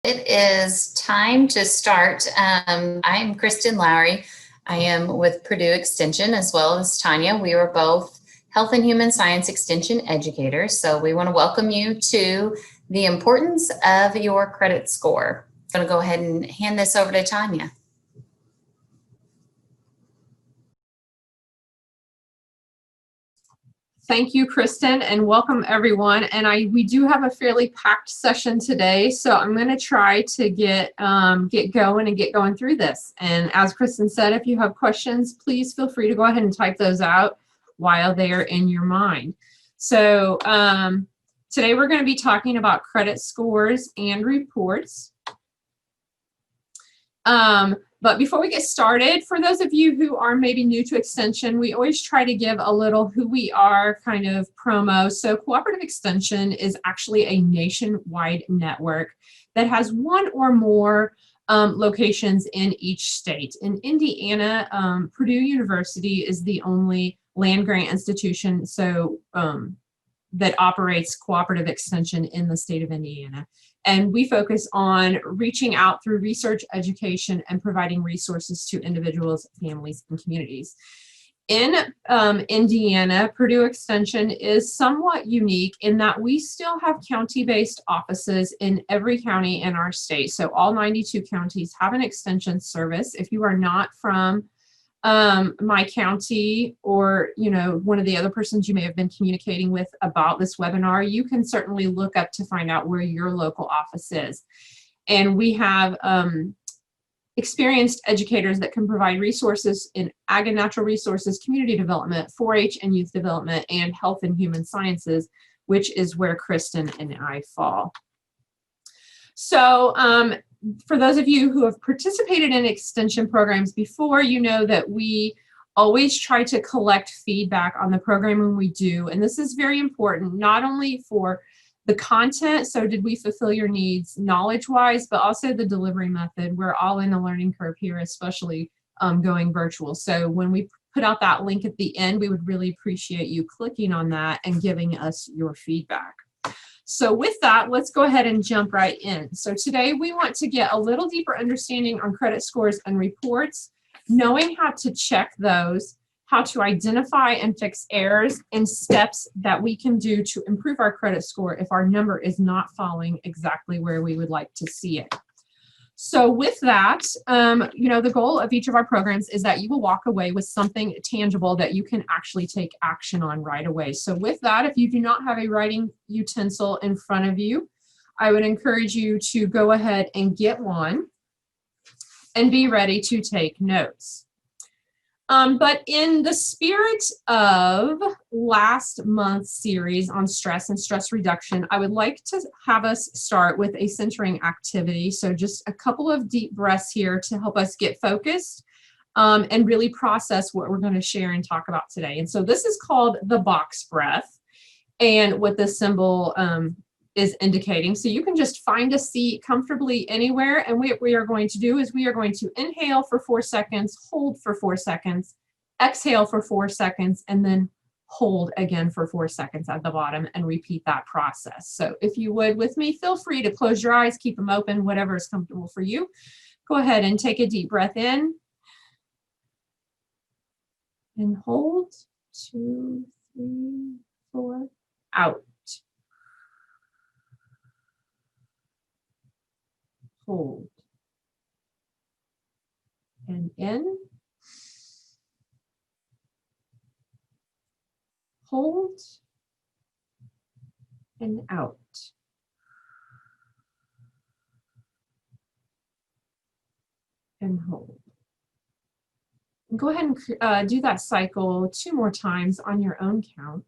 It is time to start. I'm Kristen Lowry. I am with Purdue Extension as well as Tanya. We are both Health and Human Science Extension educators. So we want to welcome you to the importance of your credit score. I'm going to go ahead and hand this over to Tanya. Thank you, Kristen, and welcome everyone. And we do have a fairly packed session today, so I'm going to try to get going through this. And as Kristen said, if you have questions, please feel free to go ahead and type those out while they are in your mind. So today we're going to be talking about credit scores and reports. But before we get started, for those of you who are maybe new to Extension, we always try to give a little who we are kind of promo. So Cooperative Extension is actually a nationwide network that has one or more locations in each state. In Indiana, Purdue University is the only land-grant institution that operates Cooperative Extension in the state of Indiana. And we focus on reaching out through research, education, and providing resources to individuals, families, and communities. In Indiana, Purdue Extension is somewhat unique in that we still have county-based offices in every county in our state. So all 92 counties have an extension service. If you are not from my county or one of the other persons you may have been communicating with about this webinar, you can certainly look up to find out where your local office is. And we have experienced educators that can provide resources in ag and natural resources, community development, 4-H and youth development, and health and human sciences, which is where Kristen and I fall. So for those of you who have participated in extension programs before, you know that we always try to collect feedback on the programming we do. And this is very important, not only for the content, so did we fulfill your needs knowledge-wise, but also the delivery method. We're all in a learning curve here, especially going virtual. So when we put out that link at the end, we would really appreciate you clicking on that and giving us your feedback. So with that, let's go ahead and jump right in. So today we want to get a little deeper understanding on credit scores and reports, knowing how to check those, how to identify and fix errors, and steps that we can do to improve our credit score if our number is not falling exactly where we would like to see it. So with that, the goal of each of our programs is that you will walk away with something tangible that you can actually take action on right away. So with that, if you do not have a writing utensil in front of you, I would encourage you to go ahead and get one and be ready to take notes. But in the spirit of last month's series on stress and stress reduction, I would like to have us start with a centering activity. So just a couple of deep breaths here to help us get focused and really process what we're going to share and talk about today. And so this is called the box breath, and what this symbol is indicating. So you can just find a seat comfortably anywhere, and what we are going to do is we are going to inhale for 4 seconds, hold for 4 seconds, exhale for 4 seconds, and then hold again for 4 seconds at the bottom, and repeat that process. So if you would with me, feel free to close your eyes, keep them open, whatever is comfortable for you. Go ahead and take a deep breath in and hold. 2, 3, 4, out. Hold. And in. Hold. And out. And hold. And go ahead and do that cycle 2 more times on your own count.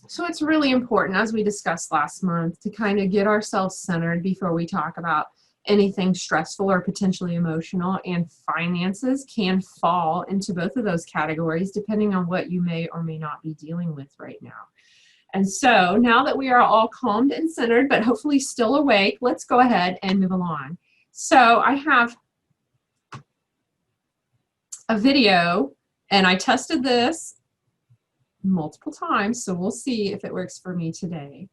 So it's really important, as we discussed last month, to kind of get ourselves centered before we talk about anything stressful or potentially emotional, and finances can fall into both of those categories depending on what you may or may not be dealing with right now. And so now that we are all calmed and centered, but hopefully still awake, let's go ahead and move along. So I have a video, and I tested this multiple times, so we'll see if it works for me today.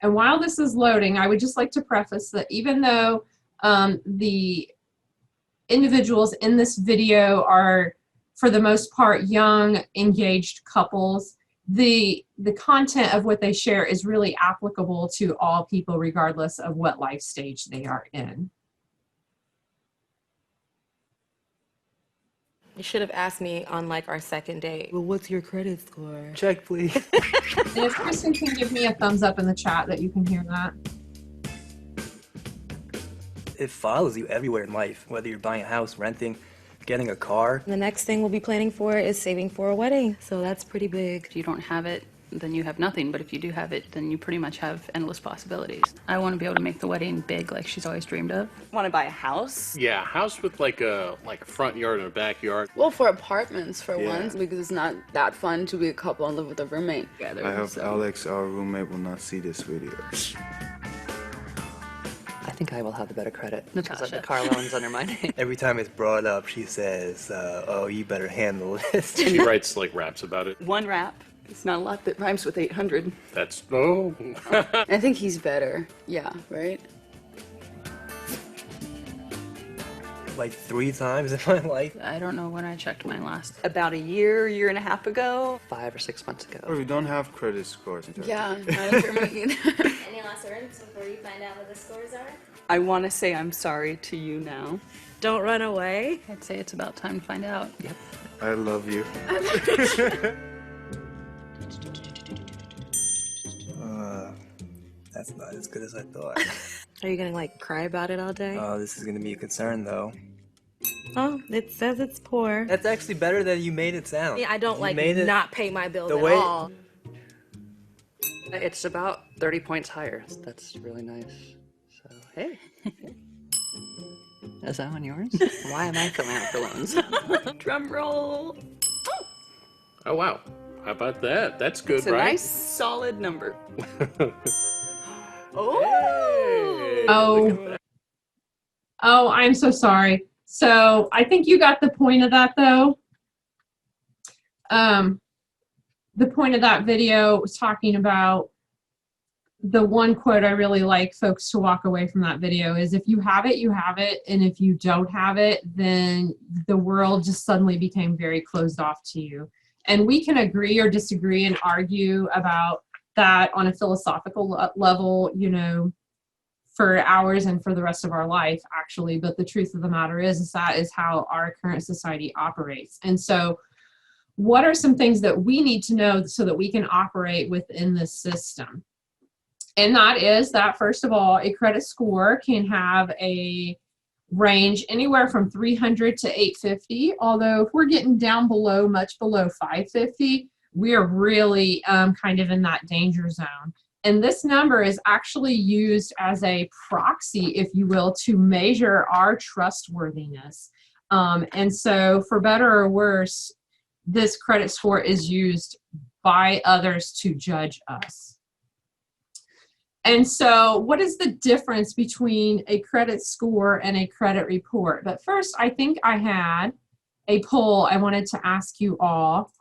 And while this is loading, I would just like to preface that even though the individuals in this video are, for the most part, young, engaged couples, the content of what they share is really applicable to all people, regardless of what life stage they are in. You should have asked me on like our second date. Well, what's your credit score? Check, please. And if Kristen can give me a thumbs up in the chat that you can hear that. It follows you everywhere in life, whether you're buying a house, renting, getting a car. The next thing we'll be planning for is saving for a wedding. So that's pretty big. If you don't have it, then you have nothing. But if you do have it, then you pretty much have endless possibilities. I want to be able to make the wedding big like she's always dreamed of. Want to buy a house? Yeah, a house with like a front yard and a backyard. Well, for apartments for Yeah. once, because it's not that fun to be a couple and live with a roommate together. I hope so. Alex, our roommate, will not see this video. I think I will have the better credit. Natasha. The car loan's under my name. Every time it's brought up, she says, oh, you better handle this. She writes like raps about it. One rap. It's not a lot that rhymes with 800. That's, oh. I think he's better. Yeah, right? Like 3 times in my life. I don't know when I checked mine last. About a year and a half ago. 5 or 6 months ago. Or we don't have credit scores. Yeah, not if you're making. Any last words before you find out what the scores are? I want to say I'm sorry to you now. Don't run away. I'd say it's about time to find out. Yep. I love you. That's not as good as I thought. Are you gonna like cry about it all day? Oh, this is gonna be a concern, though. Oh, it says it's poor. That's actually better than you made it sound. I don't You like made it not pay my bills the at way- all. It's about 30 points higher. That's really nice. So, hey. Is that one yours? Why am I filling out for loans? Drum roll. Oh, wow. How about that? That's good, It's a right? nice, solid number. Hey, Oh. look at that. Oh, I'm so sorry. So I think you got the point of that, though. The point of that video was talking about the one quote I really like folks to walk away from that video is, if you have it, you have it. And if you don't have it, then the world just suddenly became very closed off to you. And we can agree or disagree and argue about that on a philosophical level, you know, for hours and for the rest of our life, actually. But the truth of the matter is that is how our current society operates. And so what are some things that we need to know so that we can operate within this system? And that is that, first of all, a credit score can have a range anywhere from 300 to 850. Although if we're getting down below, much below 550, we are really kind of in that danger zone. And this number is actually used as a proxy, if you will, to measure our trustworthiness. And so for better or worse, this credit score is used by others to judge us. And so what is the difference between a credit score and a credit report? But first, I think I had a poll I wanted to ask you all.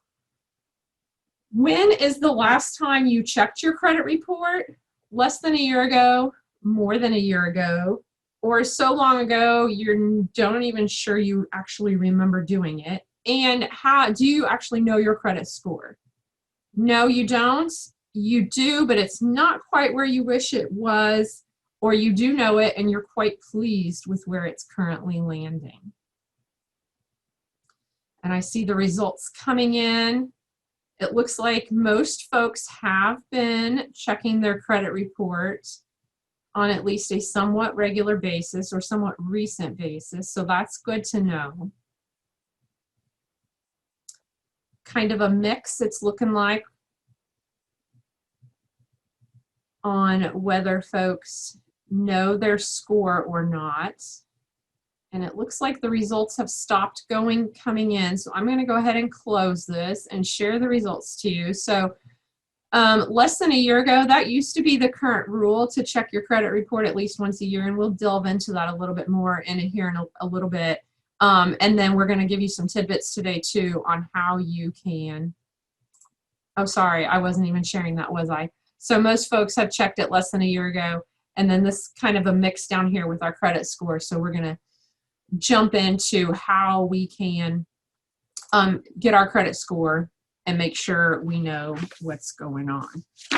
When is the last time you checked your credit report? Less than a year ago, more than a year ago, or so long ago you don't even sure you actually remember doing it? And how do you actually know your credit score? No, you don't. You do, but it's not quite where you wish it was, or you do know it and you're quite pleased with where it's currently landing. And I see the results coming in. It looks like most folks have been checking their credit report on at least a somewhat regular basis or somewhat recent basis, so that's good to know. Kind of a mix, it's looking like. on whether folks know their score or not. And it looks like the results have stopped coming in. So I'm going to go ahead and close this and share the results to you. So less than a year ago, that used to be the current rule to check your credit report at least once a year. And we'll delve into that a little bit more in a little bit. And then we're going to give you some tidbits today too on how you can. Oh, sorry, I wasn't even sharing that, was I? So most folks have checked it less than a year ago. And then this kind of a mix down here with our credit score. So we're going to jump into how we can get our credit score and make sure we know what's going on.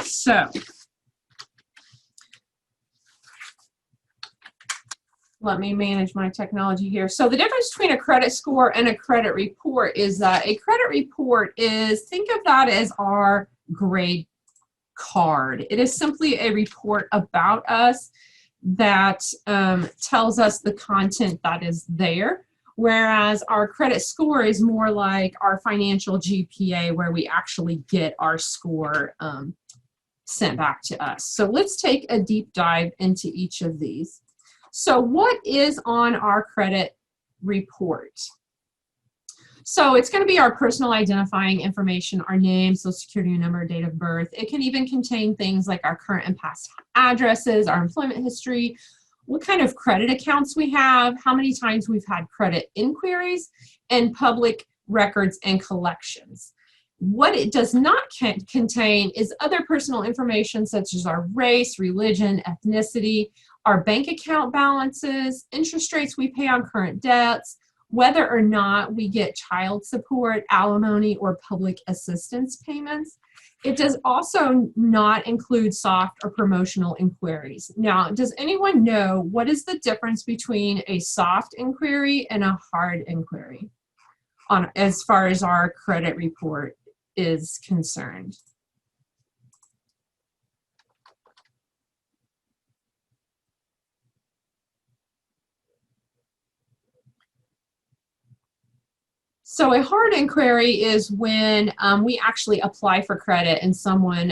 So let me manage my technology here. So the difference between a credit score and a credit report is that a credit report is, think of that as our grade card. It is simply a report about us that tells us the content that is there, whereas our credit score is more like our financial GPA, where we actually get our score sent back to us. So let's take a deep dive into each of these. So what is on our credit report? So it's going to be our personal identifying information, our name, social security number, date of birth. It can even contain things like our current and past addresses, our employment history, what kind of credit accounts we have, how many times we've had credit inquiries, and public records and collections. What it does not contain is other personal information such as our race, religion, ethnicity, our bank account balances, interest rates we pay on current debts, whether or not we get child support, alimony, or public assistance payments. It does also not include soft or promotional inquiries. Now, does anyone know what is the difference between a soft inquiry and a hard inquiry as far as our credit report is concerned? So a hard inquiry is when we actually apply for credit and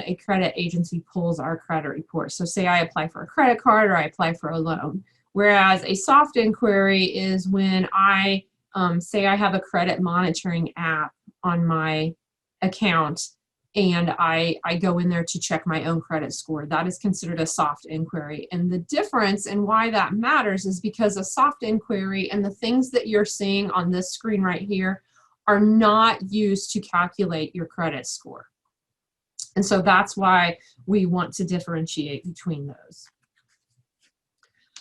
a credit agency pulls our credit report. So say I apply for a credit card or I apply for a loan. Whereas a soft inquiry is when I say I have a credit monitoring app on my account and I go in there to check my own credit score. That is considered a soft inquiry. And the difference and why that matters is because a soft inquiry and the things that you're seeing on this screen right here are not used to calculate your credit score. And so that's why we want to differentiate between those.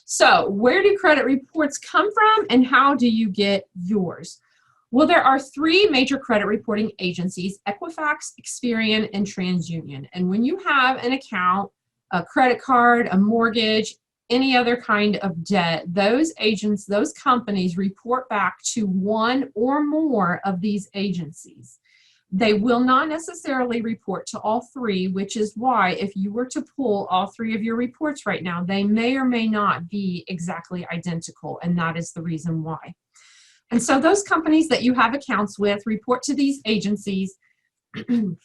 So where do credit reports come from and how do you get yours? Well, there are three major credit reporting agencies: Equifax, Experian, and TransUnion. And when you have an account, a credit card, a mortgage, any other kind of debt, those companies report back to one or more of these agencies. They will not necessarily report to all three, which is why if you were to pull all three of your reports right now, they may or may not be exactly identical, and that is the reason why. And so those companies that you have accounts with report to these agencies, and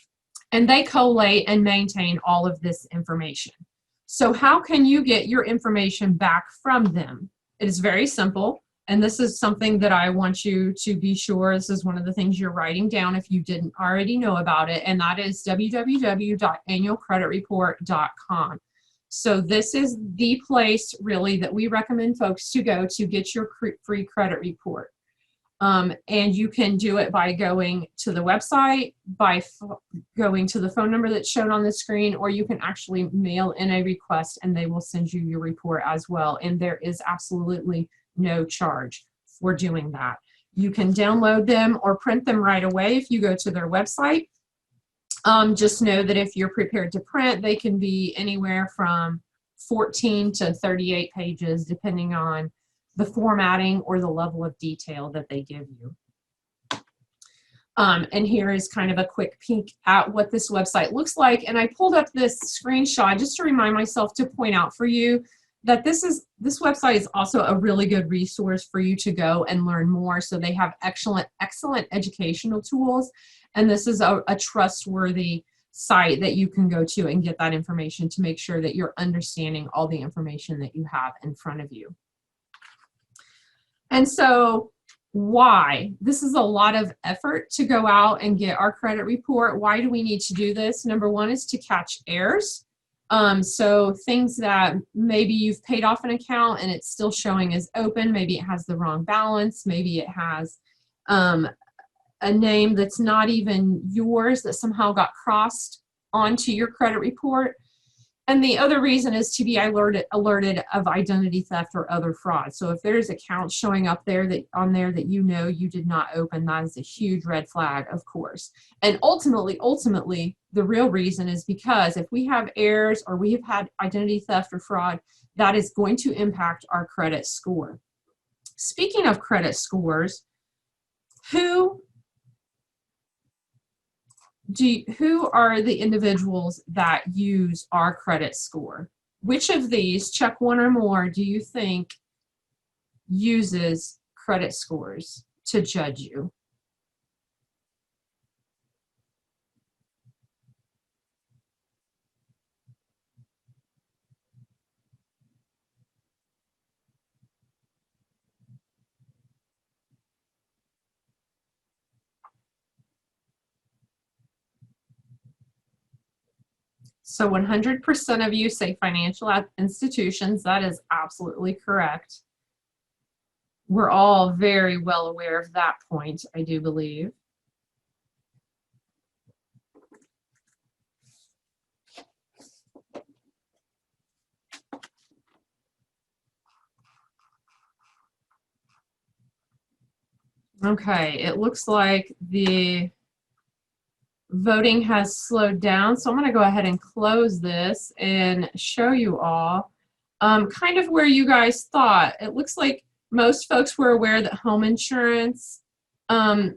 they collate and maintain all of this information. So how can you get your information back from them? It is very simple. And this is something that I want you to be sure, this is one of the things you're writing down if you didn't already know about it, and that is www.annualcreditreport.com. So this is the place really that we recommend folks to go to get your free credit report. And you can do it by going to the website, by going to the phone number that's shown on the screen, or you can actually mail in a request and they will send you your report as well. And there is absolutely no charge for doing that. You can download them or print them right away if you go to their website. Just know that if you're prepared to print, they can be anywhere from 14 to 38 pages, depending on the formatting or the level of detail that they give you. And here is kind of a quick peek at what this website looks like. And I pulled up this screenshot just to remind myself to point out for you that this website is also a really good resource for you to go and learn more. So they have excellent educational tools. And this is a trustworthy site that you can go to and get that information to make sure that you're understanding all the information that you have in front of you. And so why? This is a lot of effort to go out and get our credit report. Why do we need to do this? Number one is to catch errors. So things that maybe you've paid off an account and it's still showing as open. Maybe it has the wrong balance. Maybe it has a name that's not even yours that somehow got crossed onto your credit report. And the other reason is to be alerted of identity theft or other fraud. So if there's accounts showing up there that you know you did not open, that is a huge red flag, of course. And ultimately, the real reason is because if we have errors or we have had identity theft or fraud, that is going to impact our credit score. Speaking of credit scores, who are the individuals that use our credit score? Which of these, check one or more, do you think uses credit scores to judge you? So 100% of you say financial institutions. That is absolutely correct. We're all very well aware of that point, I do believe. Okay, it looks like the voting has slowed down, so I'm going to go ahead and close this and show you all kind of where you guys thought. It looks like most folks were aware that home insurance and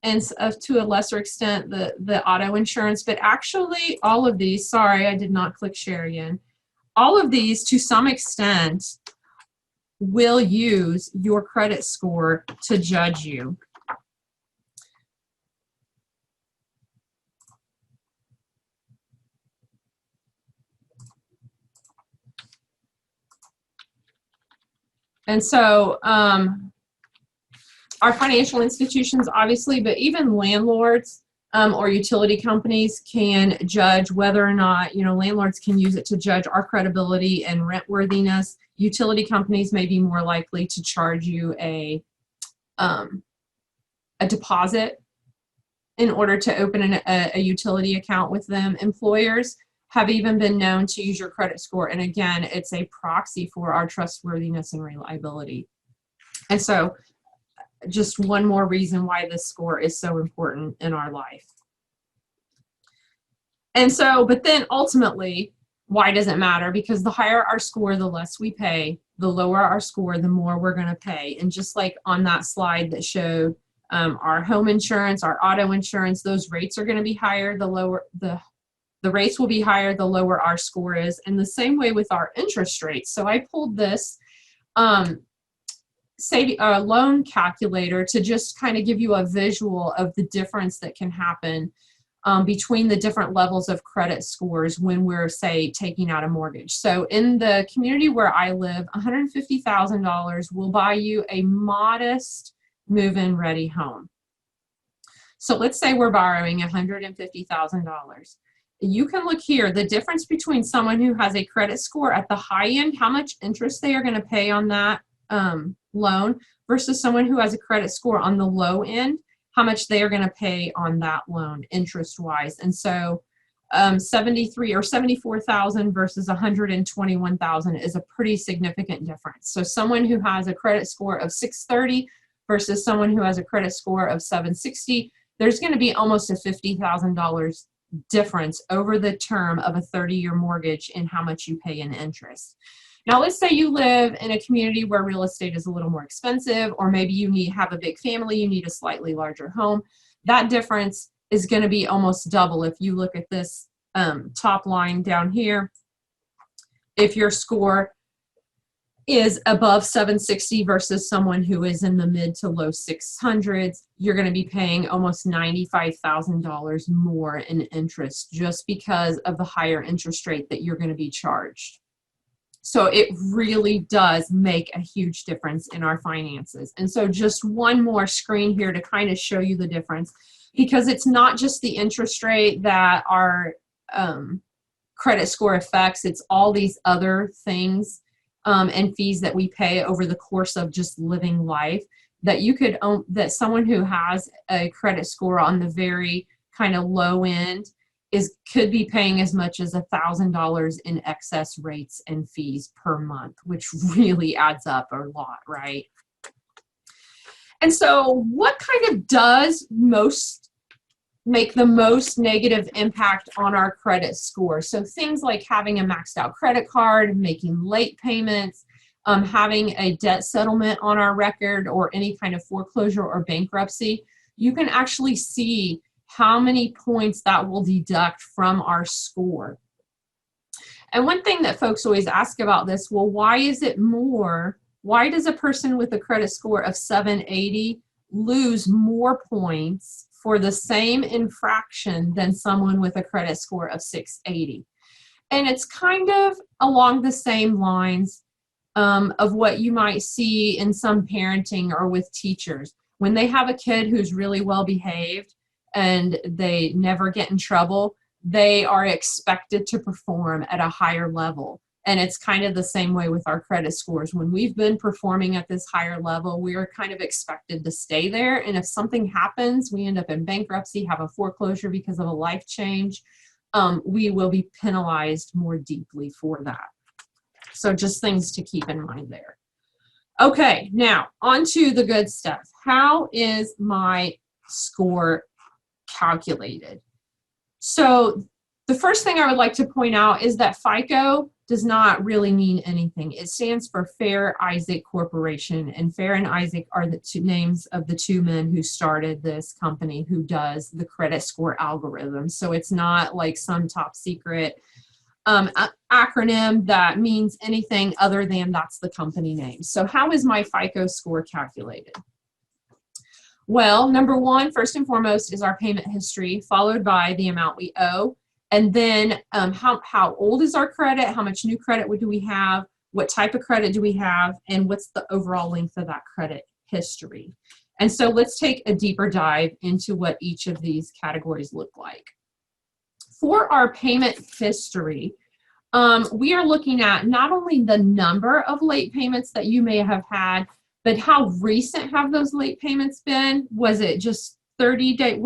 to a lesser extent the auto insurance, but actually all of these, sorry I did not click share again, all of these to some extent will use your credit score to judge you. And so our financial institutions, obviously, but even landlords or utility companies can judge whether or not, landlords can use it to judge our credibility and rent worthiness. Utility companies may be more likely to charge you a deposit in order to open a utility account with them. Employers have even been known to use your credit score. And again, it's a proxy for our trustworthiness and reliability. And so just one more reason why this score is so important in our life. And so, but then ultimately, why does it matter? Because the higher our score, the less we pay. The lower our score, the more we're going to pay. And just like on that slide that showed our home insurance, our auto insurance, those rates are going to be higher, the rates will be higher the lower our score is. And the same way with our interest rates. So I pulled this loan calculator to just kind of give you a visual of the difference that can happen between the different levels of credit scores when we're, say, taking out a mortgage. So in the community where I live, $150,000 will buy you a modest move-in ready home. So let's say we're borrowing $150,000. You can look here, the difference between someone who has a credit score at the high end, how much interest they are going to pay on that loan, versus someone who has a credit score on the low end, how much they are going to pay on that loan interest wise. And so 73 or 74,000 versus 121,000 is a pretty significant difference. So someone who has a credit score of 630 versus someone who has a credit score of 760, there's going to be almost a $50,000 difference over the term of a 30-year mortgage in how much you pay in interest. Now, let's say you live in a community where real estate is a little more expensive, or maybe you have a big family, you need a slightly larger home. That difference is going to be almost double if you look at this top line down here. If your score is above 760 versus someone who is in the mid to low 600s, you're going to be paying almost $95,000 more in interest just because of the higher interest rate that you're going to be charged. So it really does make a huge difference in our finances. And so just one more screen here to kind of show you the difference, because it's not just the interest rate that our credit score affects, it's all these other things and fees that we pay over the course of just living life that you could own, that someone who has a credit score on the very kind of low end could be paying as much as $1,000 in excess rates and fees per month, which really adds up a lot, right? And so what kind of does make the most negative impact on our credit score? So things like having a maxed out credit card, making late payments, having a debt settlement on our record, or any kind of foreclosure or bankruptcy, you can actually see how many points that will deduct from our score. And one thing that folks always ask about this, well, why is it more? Why does a person with a credit score of 780 lose more points for the same infraction than someone with a credit score of 680? And it's kind of along the same lines of what you might see in some parenting or with teachers. When they have a kid who's really well behaved and they never get in trouble, they are expected to perform at a higher level. And it's kind of the same way with our credit scores. When we've been performing at this higher level, we are kind of expected to stay there. And if something happens, we end up in bankruptcy, have a foreclosure because of a life change, we will be penalized more deeply for that. So just things to keep in mind there. Okay, now on to the good stuff. How is my score calculated? So the first thing I would like to point out is that FICO does not really mean anything. It stands for Fair Isaac Corporation, and Fair and Isaac are the two names of the two men who started this company who does the credit score algorithm. So it's not like some top secret acronym that means anything other than that's the company name. So how is my FICO score calculated? Well, number one, first and foremost, is our payment history, followed by the amount we owe. And then how old is our credit? How much new credit do we have? What type of credit do we have? And what's the overall length of that credit history? And so let's take a deeper dive into what each of these categories look like. For our payment history, we are looking at not only the number of late payments that you may have had, but how recent have those late payments been? Was it just 30 days?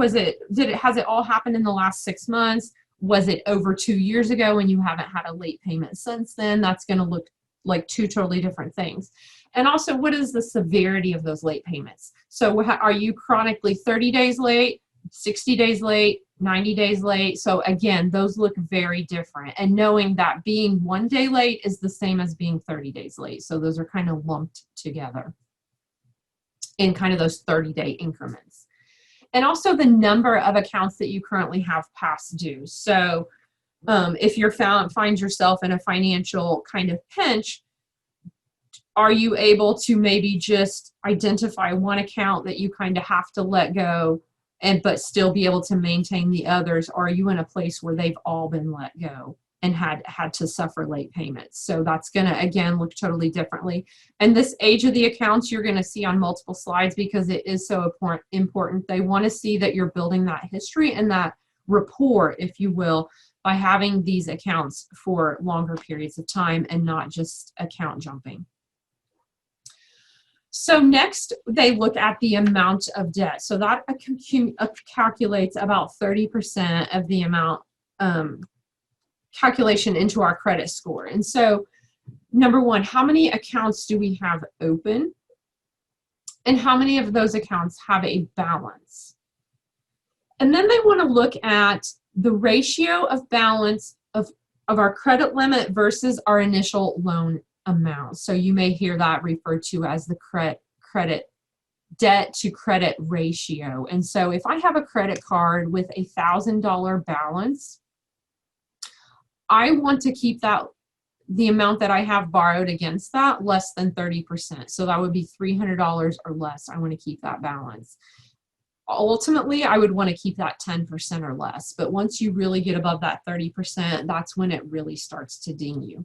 Has it all happened in the last 6 months? Was it over 2 years ago and you haven't had a late payment since then? That's going to look like two totally different things. And also, what is the severity of those late payments? So are you chronically 30 days late, 60 days late, 90 days late? So again, those look very different. And knowing that being 1 day late is the same as being 30 days late. So those are kind of lumped together in kind of those 30-day increments. And also the number of accounts that you currently have past due. So if you find yourself in a financial kind of pinch, are you able to maybe just identify one account that you kind of have to let go but still be able to maintain the others? Or are you in a place where they've all been let go and had to suffer late payments? So that's going to, again, look totally differently. And this age of the accounts you're going to see on multiple slides because it is so important. They want to see that you're building that history and that rapport, if you will, by having these accounts for longer periods of time and not just account jumping. So next, they look at the amount of debt. So that calculates about 30% of the amount calculation into our credit score. And so, number one, how many accounts do we have open? And how many of those accounts have a balance? And then they want to look at the ratio of balance of our credit limit versus our initial loan amount. So you may hear that referred to as the credit debt to credit ratio. And so if I have a credit card with $1,000 balance, I want to keep that the amount that I have borrowed against that less than 30%. So that would be $300 or less. I want to keep that balance. Ultimately, I would want to keep that 10% or less. But once you really get above that 30%, that's when it really starts to ding you.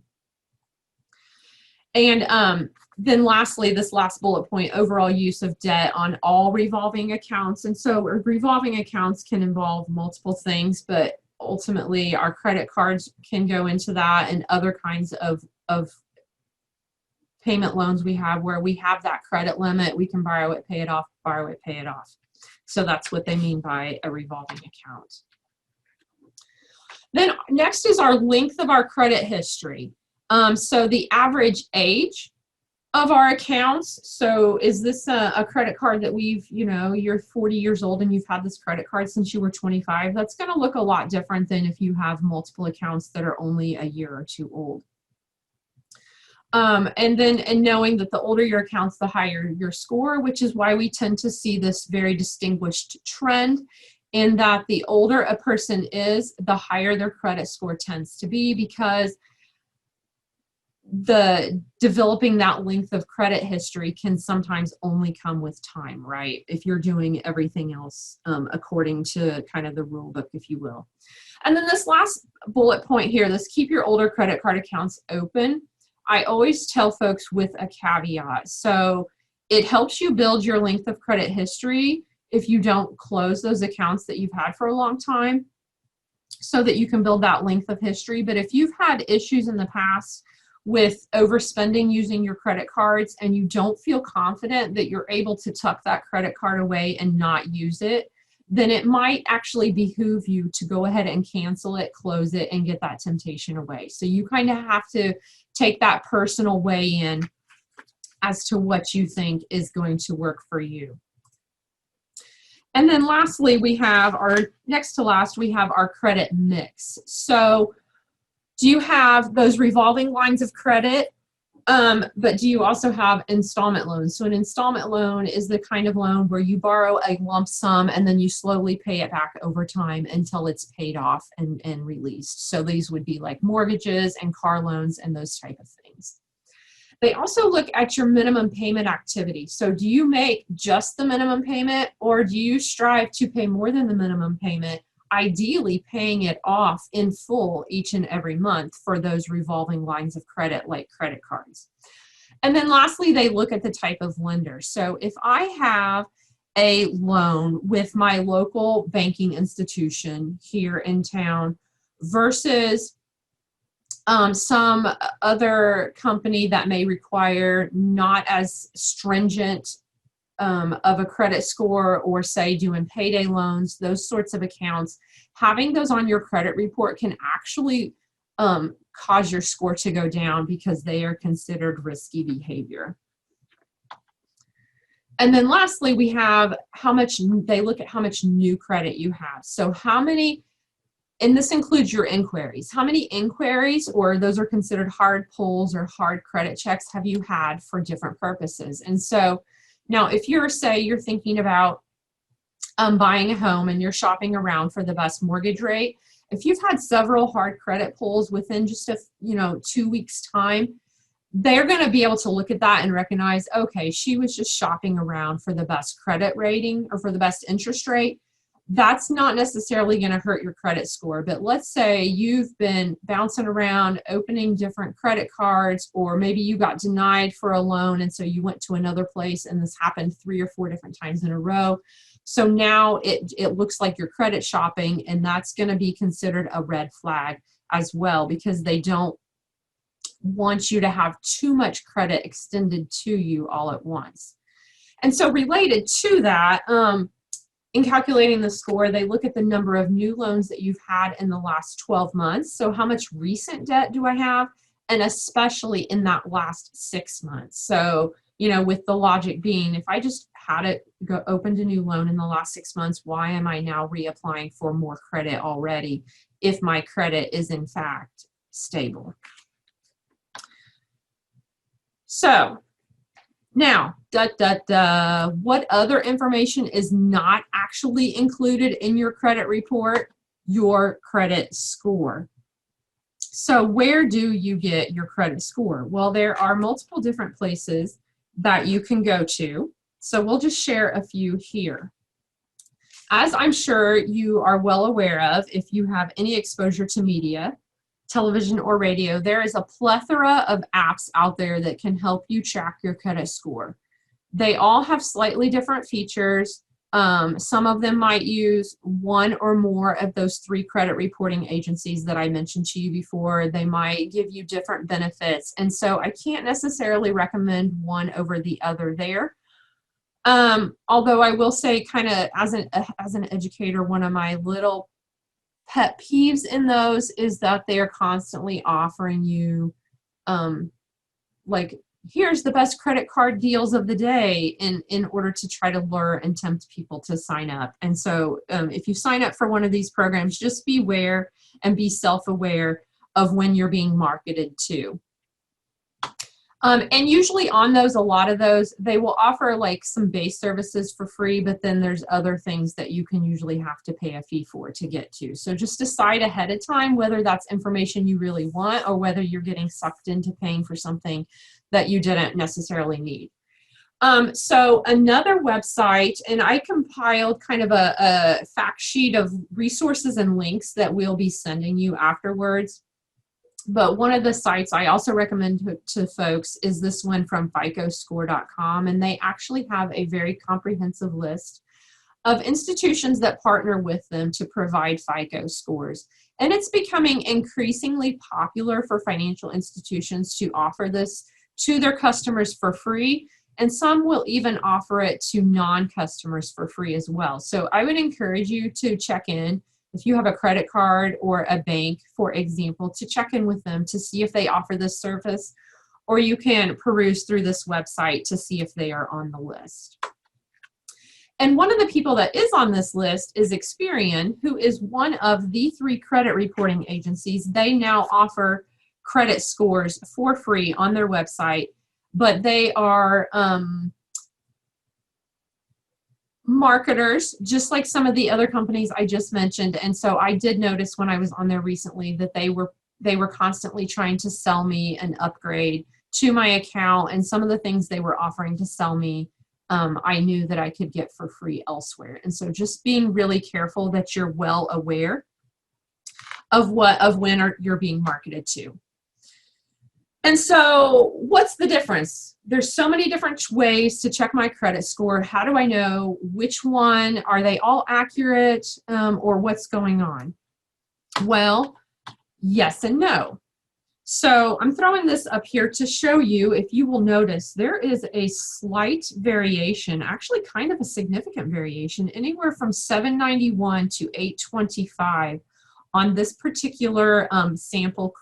And then lastly, this last bullet point, overall use of debt on all revolving accounts. And so revolving accounts can involve multiple things, but ultimately our credit cards can go into that, and other kinds of payment loans we have where we have that credit limit. We can borrow it, pay it off, borrow it, pay it off. So that's what they mean by a revolving account. Then next is our length of our credit history. So the average age of our accounts. So is this a credit card that you're 40 years old and you've had this credit card since you were 25? That's going to look a lot different than if you have multiple accounts that are only a year or two old. And knowing that the older your accounts, the higher your score, which is why we tend to see this very distinguished trend in that the older a person is, the higher their credit score tends to be, because the developing that length of credit history can sometimes only come with time, right? If you're doing everything else according to kind of the rule book, if you will. And then this last bullet point here, this keep your older credit card accounts open. I always tell folks with a caveat. So it helps you build your length of credit history if you don't close those accounts that you've had for a long time, so that you can build that length of history. But if you've had issues in the past with overspending using your credit cards and you don't feel confident that you're able to tuck that credit card away and not use it, then it might actually behoove you to go ahead and cancel it, close it, and get that temptation away. So you kind of have to take that personal weigh in as to what you think is going to work for you. And then lastly, we have next to last, we have our credit mix. So do you have those revolving lines of credit? But do you also have installment loans? So an installment loan is the kind of loan where you borrow a lump sum and then you slowly pay it back over time until it's paid off and released. So these would be like mortgages and car loans and those type of things. They also look at your minimum payment activity. So do you make just the minimum payment, or do you strive to pay more than the minimum payment, ideally paying it off in full each and every month for those revolving lines of credit like credit cards? And then lastly, they look at the type of lender. So if I have a loan with my local banking institution here in town versus some other company that may require not as stringent of a credit score, or say doing payday loans, those sorts of accounts, having those on your credit report can actually cause your score to go down because they are considered risky behavior. And then lastly, we have they look at how much new credit you have. So how many, and this includes your inquiries, how many inquiries, or those are considered hard pulls or hard credit checks, have you had for different purposes? And so now if you're thinking about buying a home and you're shopping around for the best mortgage rate, if you've had several hard credit pulls within just 2 weeks time, they're going to be able to look at that and recognize, okay, she was just shopping around for the best credit rating or for the best interest rate. That's not necessarily going to hurt your credit score. But let's say you've been bouncing around, opening different credit cards, or maybe you got denied for a loan and so you went to another place and this happened 3 or 4 different times in a row. So now it looks like you're credit shopping, and that's going to be considered a red flag as well, because they don't want you to have too much credit extended to you all at once. And so related to that, in calculating the score, they look at the number of new loans that you've had in the last 12 months. So how much recent debt do I have? And especially in that last 6 months. So, with the logic being, if I just had opened a new loan in the last 6 months, why am I now reapplying for more credit already if my credit is in fact stable? So now, what other information is not actually included in your credit report? Your credit score. So where do you get your credit score? Well, there are multiple different places that you can go to. So we'll just share a few here. As I'm sure you are well aware of, if you have any exposure to media, television or radio, there is a plethora of apps out there that can help you track your credit score. They all have slightly different features. Some of them might use one or more of those 3 credit reporting agencies that I mentioned to you before. They might give you different benefits. And so I can't necessarily recommend one over the other there. Although I will say, kind of as an educator, one of my little pet peeves in those is that they are constantly offering you like, here's the best credit card deals of the day in order to try to lure and tempt people to sign up. And so if you sign up for one of these programs, just beware and be self-aware of when you're being marketed to. And usually on those, a lot of those, they will offer like some base services for free, but then there's other things that you can usually have to pay a fee for to get to. So just decide ahead of time whether that's information you really want or whether you're getting sucked into paying for something that you didn't necessarily need. So another website, and I compiled kind of a fact sheet of resources and links that we'll be sending you afterwards. But one of the sites I also recommend to folks is this one from FICOscore.com, and they actually have a very comprehensive list of institutions that partner with them to provide FICO scores. And it's becoming increasingly popular for financial institutions to offer this to their customers for free, and some will even offer it to non-customers for free as well. So I would encourage you to check in. If you have a credit card or a bank, for example, to check in with them to see if they offer this service, or you can peruse through this website to see if they are on the list. And one of the people that is on this list is Experian, who is one of the 3 credit reporting agencies. They now offer credit scores for free on their website, but they are marketers, just like some of the other companies I just mentioned. And so I did notice when I was on there recently that they were constantly trying to sell me an upgrade to my account, and some of the things they were offering to sell me, I knew that I could get for free elsewhere. And so just being really careful that you're well aware of when you're being marketed to. And so what's the difference? There's so many different ways to check my credit score. How do I know which one? Are they all accurate, or what's going on? Well, yes and no. So I'm throwing this up here to show you, if you will notice, there is a slight variation, actually kind of a significant variation, anywhere from 791 to 825 on this particular sample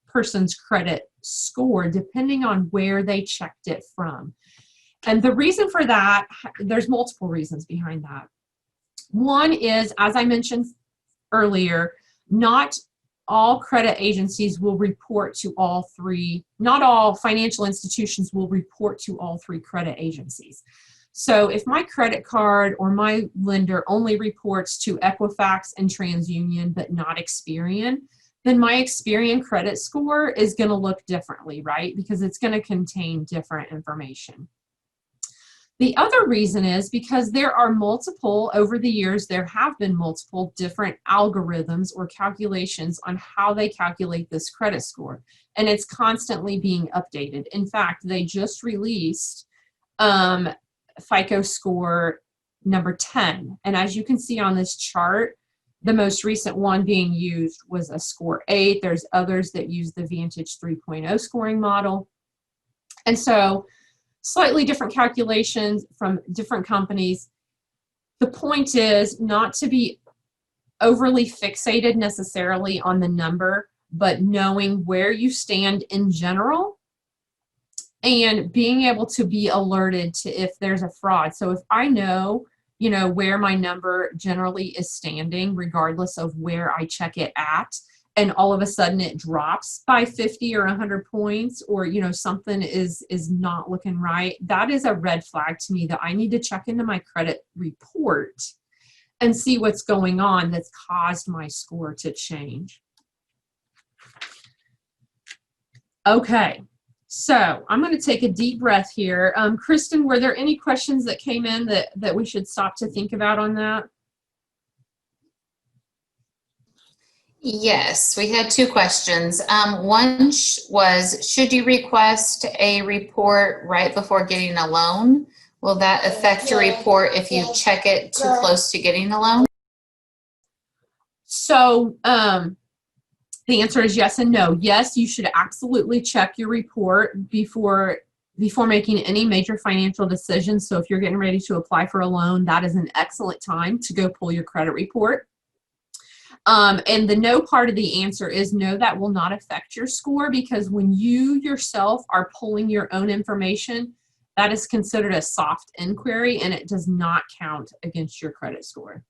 person's credit score, depending on where they checked it from. And the reason for that, there's multiple reasons behind that. One is, as I mentioned earlier, not all credit agencies will report to all 3, not all financial institutions will report to all 3 credit agencies. So if my credit card or my lender only reports to Equifax and TransUnion, but not Experian, then my Experian credit score is going to look differently, right? Because it's going to contain different information. The other reason is because there are multiple, over the years, there have been multiple different algorithms or calculations on how they calculate this credit score. And it's constantly being updated. In fact, they just released FICO score number 10. And as you can see on this chart, the most recent one being used was a score 8. There's others that use the Vantage 3.0 scoring model. And so slightly different calculations from different companies. The point is not to be overly fixated necessarily on the number, but knowing where you stand in general and being able to be alerted to if there's a fraud. So if I know, you know, where my number generally is standing, regardless of where I check it at, and all of a sudden it drops by 50 or 100 points, or, you know, something is not looking right, that is a red flag to me that I need to check into my credit report and see what's going on that's caused my score to change. Okay, so I'm going to take a deep breath here. Kristen, were there any questions that came in that we should stop to think about on that? Yes, we had two questions. One was, should you request a report right before getting a loan? Will that affect your report if you check it too close to getting a loan? So the answer is yes and no. Yes, you should absolutely check your report before making any major financial decisions. So if you're getting ready to apply for a loan, that is an excellent time to go pull your credit report. And the no part of the answer is no, that will not affect your score, because when you yourself are pulling your own information, that is considered a soft inquiry and it does not count against your credit score.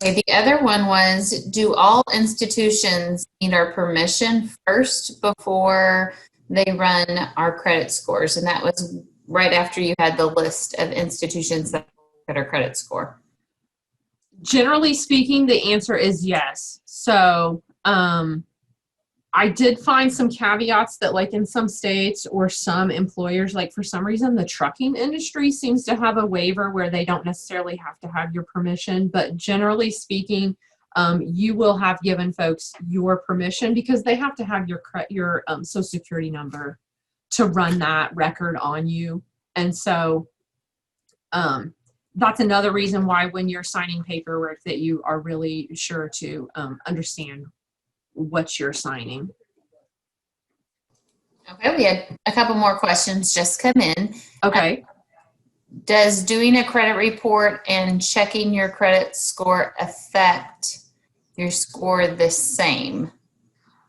Okay, the other one was, do all institutions need our permission first before they run our credit scores? And that was right after you had the list of institutions that look at our credit score. Generally speaking, the answer is yes. So I did find some caveats that, like in some states or some employers, like for some reason the trucking industry seems to have a waiver where they don't necessarily have to have your permission, but generally speaking, you will have given folks your permission because they have to have your social security number to run that record on you. And so that's another reason why when you're signing paperwork that you are really sure to understand what you're signing. Okay, we had a couple more questions just come in. Okay. Does doing a credit report and checking your credit score affect your score the same?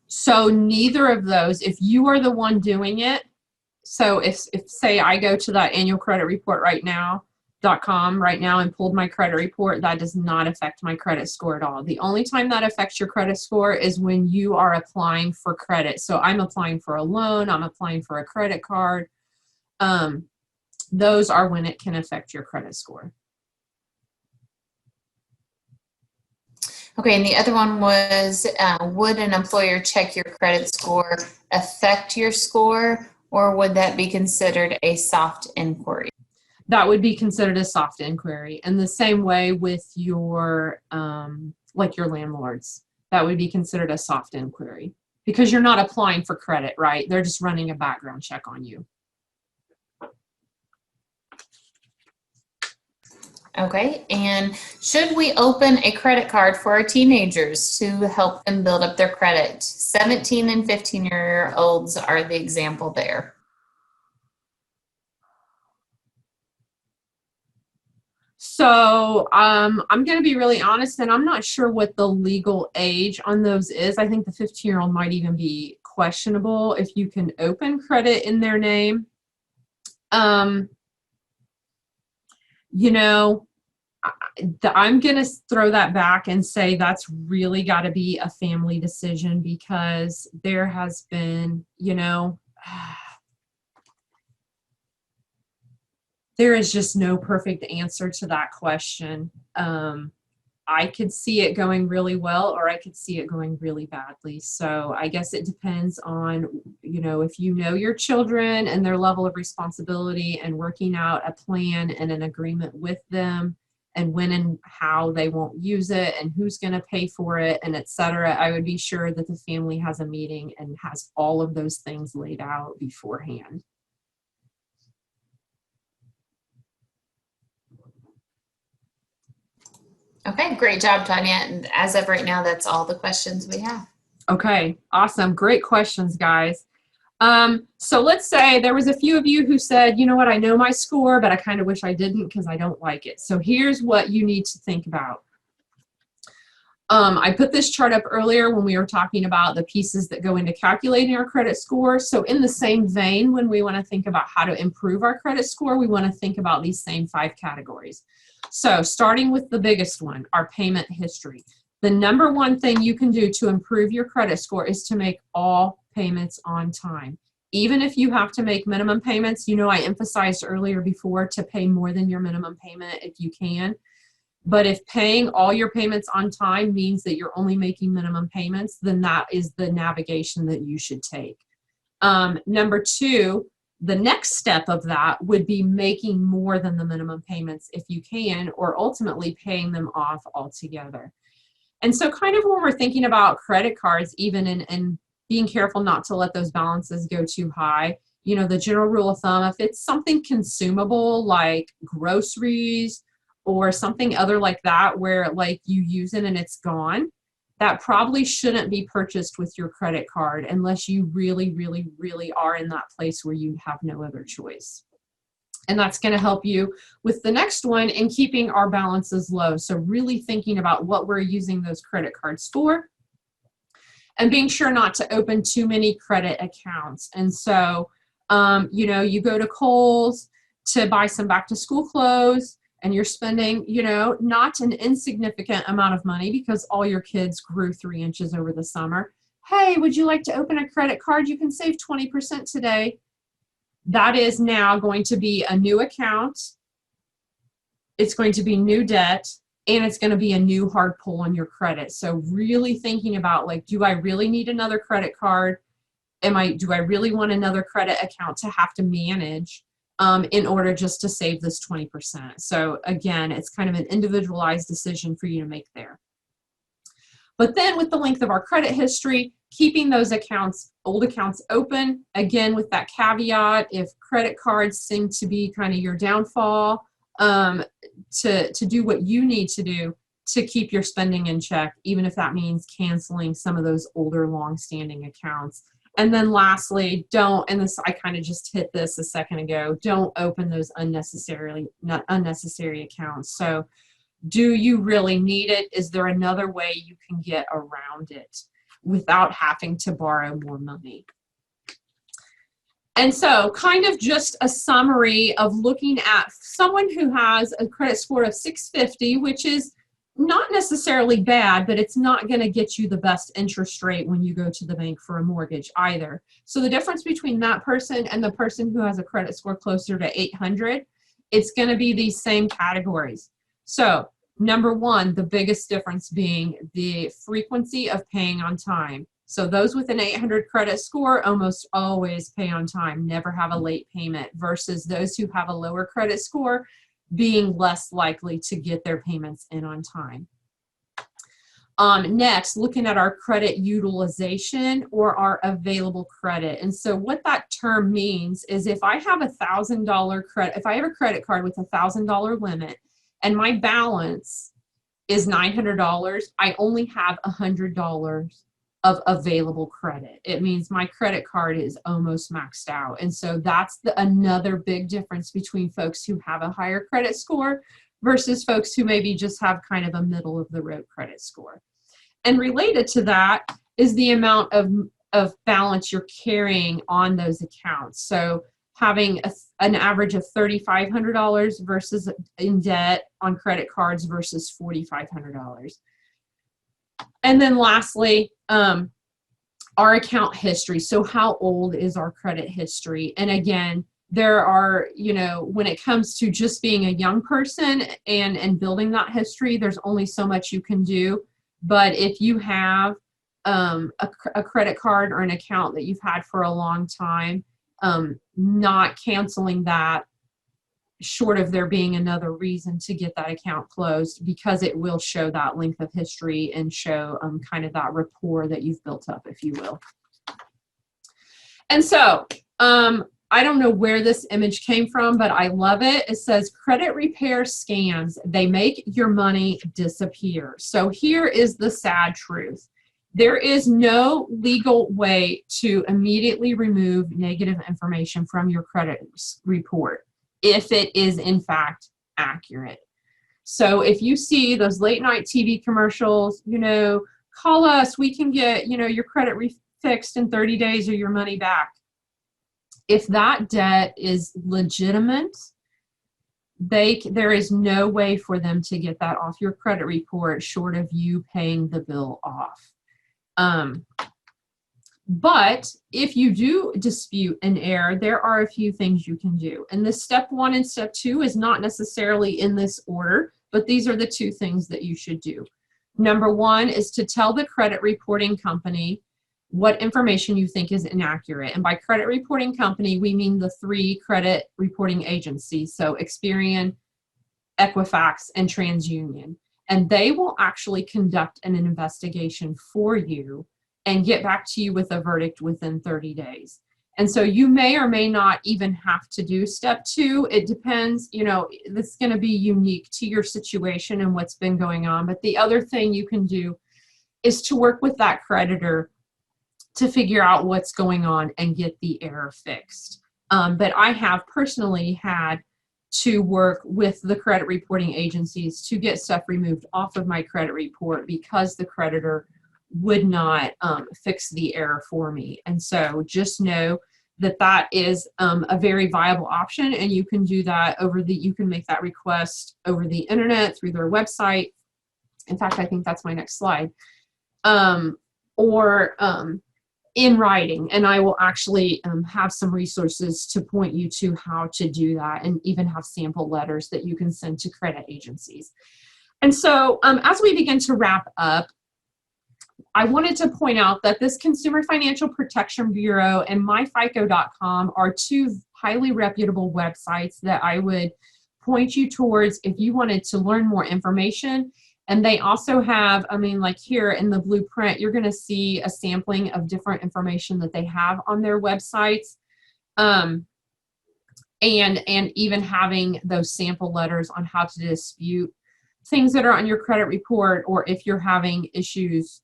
So neither of those, if you are the one doing it, so if say I go to that annual credit report .com right now and pulled my credit report, that does not affect my credit score at all. The only time that affects your credit score is when you are applying for credit. So I'm applying for a loan, I'm applying for a credit card. Those are when it can affect your credit score. Okay, and the other one was, would an employer check your credit score affect your score, or would that be considered a soft inquiry? That would be considered a soft inquiry. And the same way with your, like your landlords, that would be considered a soft inquiry because you're not applying for credit, right? They're just running a background check on you. Okay, and should we open a credit card for our teenagers to help them build up their credit? 17 and 15-year-olds are the example there. So I'm going to be really honest, and I'm not sure what the legal age on those is. I think the 15-year-old might even be questionable if you can open credit in their name. You know, I'm going to throw that back and say that's really got to be a family decision because there has been, you know, there is just no perfect answer to that question. I could see it going really well, or I could see it going really badly. So I guess it depends on, you know, if you know your children and their level of responsibility and working out a plan and an agreement with them and when and how they won't use it and who's going to pay for it and et cetera. I would be sure that the family has a meeting and has all of those things laid out beforehand. Okay, great job, Tanya. And as of right now, that's all the questions we have. Okay, awesome. Great questions, guys. So let's say there was a few of you who said, you know what, I know my score, but I kind of wish I didn't because I don't like it. So here's what you need to think about. I put this chart up earlier when we were talking about the pieces that go into calculating our credit score. So in the same vein, when we want to think about how to improve our credit score, we want to think about these same 5 categories. So starting with the biggest one, our payment history. The number one thing you can do to improve your credit score is to make all payments on time. Even if you have to make minimum payments, you know, I emphasized earlier before to pay more than your minimum payment if you can. But if paying all your payments on time means that you're only making minimum payments, then that is the navigation that you should take. Number two, the next step of that would be making more than the minimum payments if you can, or ultimately paying them off altogether. And so kind of when we're thinking about credit cards, even and being careful not to let those balances go too high, you know, the general rule of thumb, if it's something consumable like groceries or something other like that, where like you use it and it's gone, that probably shouldn't be purchased with your credit card unless you really, really, really are in that place where you have no other choice. And that's going to help you with the next one in keeping our balances low. So really thinking about what we're using those credit cards for and being sure not to open too many credit accounts. And so, you know, you go to Kohl's to buy some back to school clothes and you're spending, you know, not an insignificant amount of money because all your kids grew 3 inches over the summer. Hey, would you like to open a credit card? You can save 20% today. That is now going to be a new account. It's going to be new debt, and it's going to be a new hard pull on your credit. So really thinking about, like, do I really need another credit card? Do I really want another credit account to have to manage in order just to save this 20%? So again, it's kind of an individualized decision for you to make there. But then with the length of our credit history, keeping those accounts, old accounts open, again, with that caveat, if credit cards seem to be kind of your downfall, to do what you need to do to keep your spending in check, even if that means canceling some of those older long-standing accounts. And then lastly, don't, and this, I kind of just hit this a second ago, don't open those unnecessary accounts. So do you really need it? Is there another way you can get around it without having to borrow more money? And so kind of just a summary of looking at someone who has a credit score of 650, which is not necessarily bad, but it's not going to get you the best interest rate when you go to the bank for a mortgage either. So the difference between that person and the person who has a credit score closer to 800, it's going to be these same categories. So number one, the biggest difference being the frequency of paying on time. So those with an 800 credit score almost always pay on time, never have a late payment, versus those who have a lower credit score being less likely to get their payments in on time. Next, looking at our credit utilization or our available credit. And so what that term means is if I have $1,000 credit, if I have a credit card with $1,000 limit and my balance is $900, I only have $100 of available credit. It means my credit card is almost maxed out. And so that's another big difference between folks who have a higher credit score versus folks who maybe just have kind of a middle of the road credit score. And related to that is the amount of balance you're carrying on those accounts. So having an average of $3,500 versus in debt on credit cards versus $4,500. And then lastly, our account history. So how old is our credit history? And again, there are, you know, when it comes to just being a young person and building that history, there's only so much you can do. But if you have a credit card or an account that you've had for a long time, not canceling that, short of there being another reason to get that account closed, because it will show that length of history and show kind of that rapport that you've built up, if you will. And so I don't know where this image came from, but I love it. It says credit repair scams, they make your money disappear. So here is the sad truth. There is no legal way to immediately remove negative information from your credit report if it is in fact accurate. So if you see those late night TV commercials, you know, call us, we can get, you know, your credit fixed in 30 days or your money back. If that debt is legitimate, there is no way for them to get that off your credit report short of you paying the bill off. But if you do dispute an error, there are a few things you can do. And the step 1 and step 2 is not necessarily in this order, but these are the two things that you should do. Number one is to tell the credit reporting company what information you think is inaccurate. And by credit reporting company, we mean the 3 credit reporting agencies. So Experian, Equifax, and TransUnion. And they will actually conduct an investigation for you and get back to you with a verdict within 30 days. And so you may or may not even have to do step 2. It depends, you know, this is going to be unique to your situation and what's been going on. But the other thing you can do is to work with that creditor to figure out what's going on and get the error fixed. But I have personally had to work with the credit reporting agencies to get stuff removed off of my credit report because the creditor would not fix the error for me. And so just know that that is a very viable option, and you can do that you can make that request over the internet through their website. In fact, I think that's my next slide. Or in writing, and I will actually have some resources to point you to how to do that, and even have sample letters that you can send to credit agencies. And so as we begin to wrap up, I wanted to point out that this Consumer Financial Protection Bureau and myfico.com are 2 highly reputable websites that I would point you towards if you wanted to learn more information. And they also have, I mean, like here in the blueprint, you're going to see a sampling of different information that they have on their websites. And even having those sample letters on how to dispute things that are on your credit report, or if you're having issues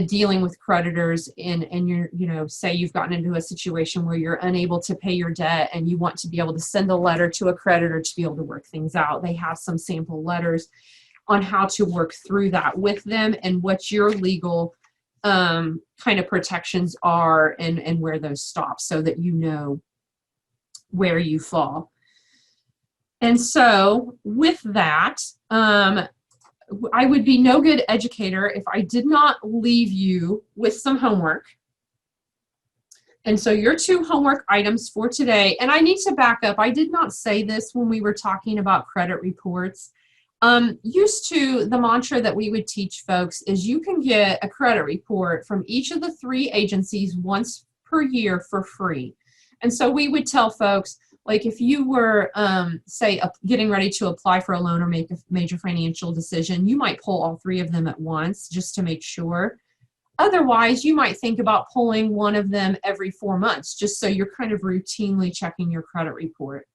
dealing with creditors and you're, you know, say you've gotten into a situation where you're unable to pay your debt and you want to be able to send a letter to a creditor to be able to work things out. They have some sample letters on how to work through that with them and what your legal kind of protections are and where those stop, so that you know where you fall. And so with that, I would be no good educator if I did not leave you with some homework. And so your 2 homework items for today, and I need to back up. I did not say this when we were talking about credit reports. Used to the mantra that we would teach folks is you can get a credit report from each of the 3 agencies once per year for free. And so we would tell folks, like if you were, say, getting ready to apply for a loan or make a major financial decision, you might pull all 3 of them at once just to make sure. Otherwise, you might think about pulling one of them every 4 months, just so you're kind of routinely checking your credit report.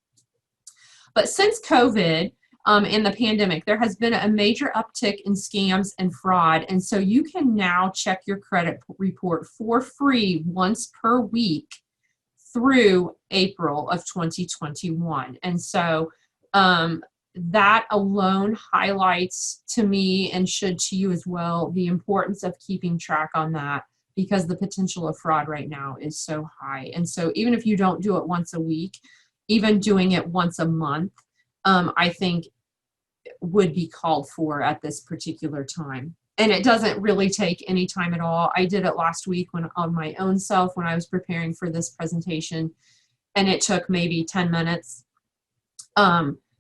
But since COVID and the pandemic, there has been a major uptick in scams and fraud. And so you can now check your credit report for free once per week through April of 2021. And so that alone highlights to me, and should to you as well, the importance of keeping track on that, because the potential of fraud right now is so high. And so even if you don't do it once a week, even doing it once a month, I think would be called for at this particular time. And it doesn't really take any time at all. I did it last week on my own self when I was preparing for this presentation, and it took maybe 10 minutes.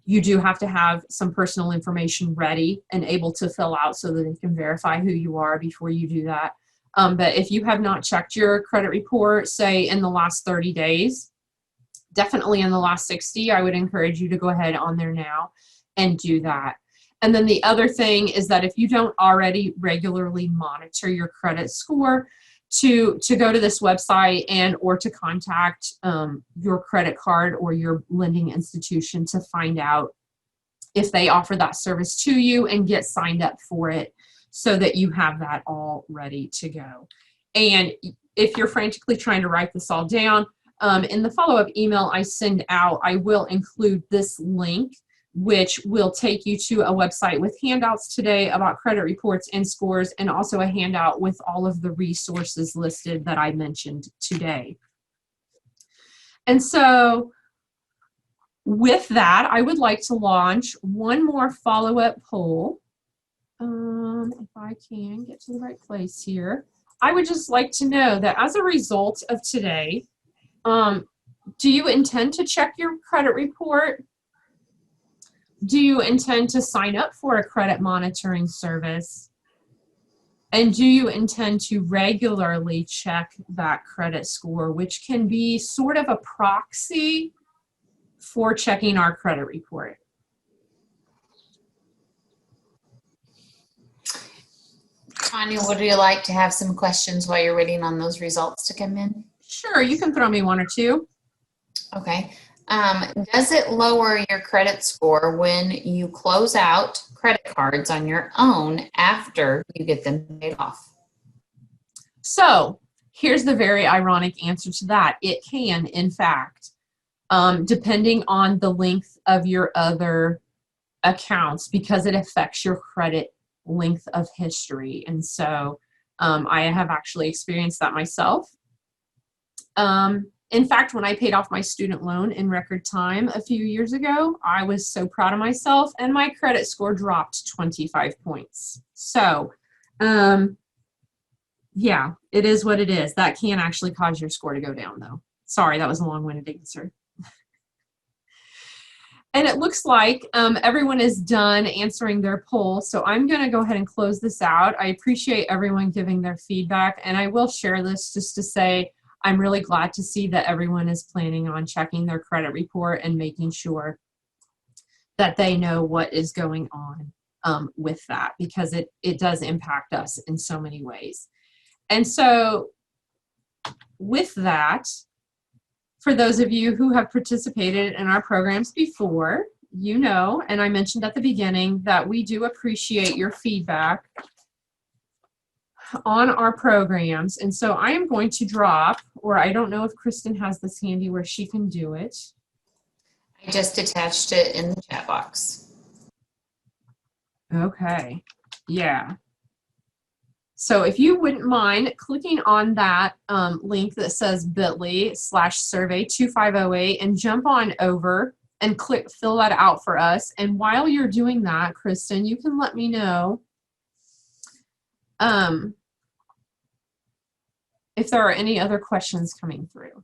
You do have to have some personal information ready and able to fill out so that they can verify who you are before you do that. But if you have not checked your credit report, say in the last 30 days, definitely in the last 60, I would encourage you to go ahead on there now and do that. And then the other thing is that if you don't already regularly monitor your credit score, to go to this website or to contact your credit card or your lending institution to find out if they offer that service to you and get signed up for it, so that you have that all ready to go. And if you're frantically trying to write this all down, in the follow-up email I send out, I will include this link, which will take you to a website with handouts today about credit reports and scores, and also a handout with all of the resources listed that I mentioned today. And so with that, I would like to launch one more follow-up poll. If I can get to the right place here. I would just like to know that as a result of today, do you intend to check your credit report? do you intend to sign up for a credit monitoring service? And do you intend to regularly check that credit score, which can be sort of a proxy for checking our credit report? Tanya, would you like to have some questions while you're waiting on those results to come in? Sure, you can throw me one or two. Okay. Does it lower your credit score when you close out credit cards on your own after you get them paid off? So here's the very ironic answer to that. It can, in fact, depending on the length of your other accounts, because it affects your credit length of history. And so I have actually experienced that myself. In fact, when I paid off my student loan in record time a few years ago, I was so proud of myself, and my credit score dropped 25 points. So, yeah, it is what it is. That can actually cause your score to go down, though. Sorry, that was a long-winded answer. And it looks like everyone is done answering their poll, so I'm going to go ahead and close this out. I appreciate everyone giving their feedback, and I will share this just to say I'm really glad to see that everyone is planning on checking their credit report and making sure that they know what is going on with that, because it does impact us in so many ways. And so with that, for those of you who have participated in our programs before, you know, and I mentioned at the beginning that we do appreciate your feedback on our programs. And so I am going to drop, or I don't know if Kristen has this handy where she can do it. I just attached it in the chat box. Okay, yeah. So if you wouldn't mind clicking on that link that says bit.ly/survey2508 and jump on over and fill that out for us. And while you're doing that, Kristen, you can let me know if there are any other questions coming through.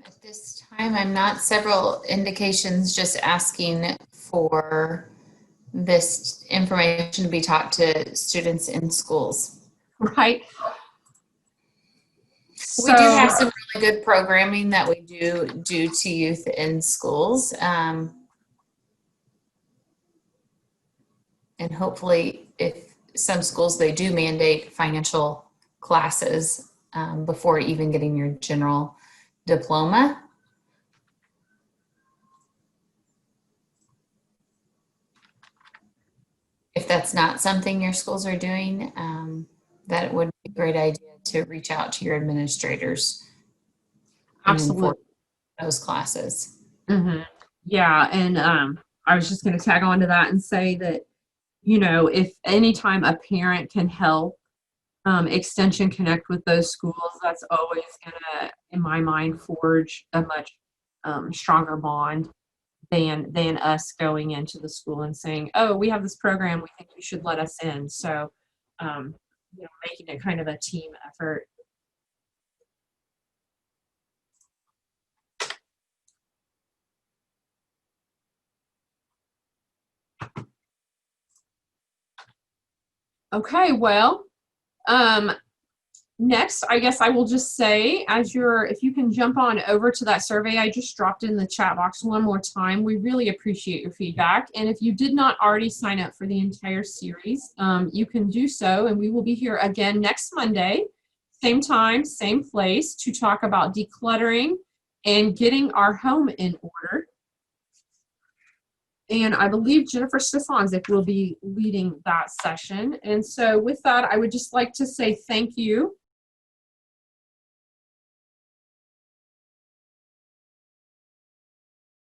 At this time, I'm not. Several indications just asking for this information to be taught to students in schools. Right. We do have some really good programming that we do to youth in schools. And hopefully, if some schools, they do mandate financial classes before even getting your general diploma. If that's not something your schools are doing, that would be a great idea to reach out to your administrators. Absolutely. Those classes. Mm-hmm. Yeah, and I was just going to tag on to that and say that, you know, if anytime a parent can help Extension connect with those schools, that's always going to, in my mind, forge a much stronger bond than us going into the school and saying, oh, we have this program, we think you should let us in. So, you know, making it kind of a team effort. Okay, well, next, I guess I will just say, if you can jump on over to that survey I just dropped in the chat box one more time, we really appreciate your feedback. And if you did not already sign up for the entire series, you can do so, and we will be here again next Monday, same time, same place, to talk about decluttering and getting our home in order. And I believe Jennifer Stefanczyk will be leading that session. And so with that, I would just like to say thank you